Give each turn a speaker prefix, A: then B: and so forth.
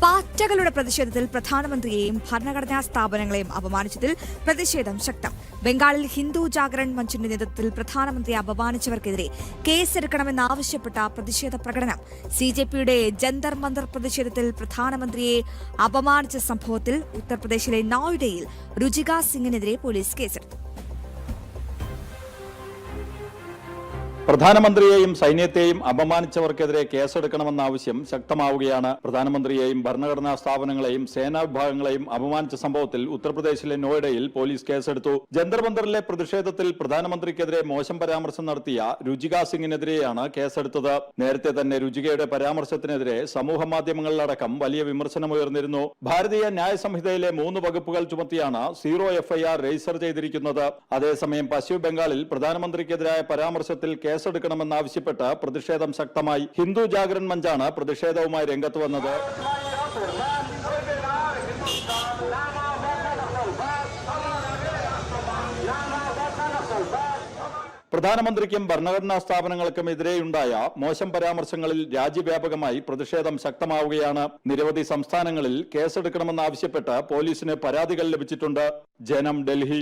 A: പാറ്റകളുടെ പ്രതിഷേധത്തിൽ പ്രധാനമന്ത്രിയെയും ഭരണഘടനാ സ്ഥാപനങ്ങളെയും അപമാനിച്ചതിൽ പ്രതിഷേധം ശക്തം. ബംഗാളിൽ ഹിന്ദു ജാഗരൺ മഞ്ചിന്റെ നേതൃത്വത്തിൽ പ്രധാനമന്ത്രിയെ അപമാനിച്ചവർക്കെതിരെ കേസെടുക്കണമെന്നാവശ്യപ്പെട്ട പ്രതിഷേധ പ്രകടനം. സിജെപിയുടെ ജന്തർ മന്ദർ പ്രതിഷേധത്തിൽ പ്രധാനമന്ത്രിയെ അപമാനിച്ച സംഭവത്തിൽ ഉത്തർപ്രദേശിലെ നോയിഡയിൽ രുചിക സിംഗിനെതിരെ പോലീസ് കേസെടുത്തു.
B: പ്രധാനമന്ത്രിയെയും സൈന്യത്തെയും അപമാനിച്ചവർക്കെതിരെ കേസെടുക്കണമെന്ന ആവശ്യം ശക്തമാവുകയാണ്. പ്രധാനമന്ത്രിയെയും ഭരണഘടനാ സ്ഥാപനങ്ങളെയും സേനാ വിഭാഗങ്ങളെയും അപമാനിച്ച സംഭവത്തിൽ ഉത്തർപ്രദേശിലെ നോയിഡയിൽ പോലീസ് കേസെടുത്തു. ജന്തർ മന്ദറിലെ പ്രതിഷേധത്തിൽ പ്രധാനമന്ത്രിക്കെതിരെ മോശം പരാമർശം നടത്തിയ രുചിക സിംഗിനെതിരെയാണ് കേസെടുത്തത്. നേരത്തെ തന്നെ രുചികയുടെ പരാമർശത്തിനെതിരെ സമൂഹ മാധ്യമങ്ങളിലടക്കം വലിയ വിമർശനമുയർന്നിരുന്നു. ഭാരതീയ ന്യായ സംഹിതയിലെ 3 വകുപ്പുകൾ ചുമത്തിയാണ് 0 FIR രജിസ്റ്റർ ചെയ്തിരിക്കുന്നത്. അതേസമയം പശ്ചിമ ബംഗാളിൽ പ്രധാനമന്ത്രിക്കെതിരായ പരാമർശത്തിൽ കേസെടുക്കണമെന്നാവശ്യപ്പെട്ട് പ്രതിഷേധം ശക്തമായി. ഹിന്ദു ജാഗരൺ മഞ്ചാണ് പ്രതിഷേധവുമായി രംഗത്ത് വന്നത്. പ്രധാനമന്ത്രിക്കും ഭരണഘടനാ സ്ഥാപനങ്ങൾക്കും എതിരെയുണ്ടായ മോശം പരാമർശങ്ങളിൽ രാജ്യവ്യാപകമായി പ്രതിഷേധം ശക്തമാവുകയാണ്. നിരവധി സംസ്ഥാനങ്ങളിൽ കേസെടുക്കണമെന്നാവശ്യപ്പെട്ട് പോലീസിന് പരാതികൾ ലഭിച്ചിട്ടുണ്ട്. ജനം, ഡൽഹി.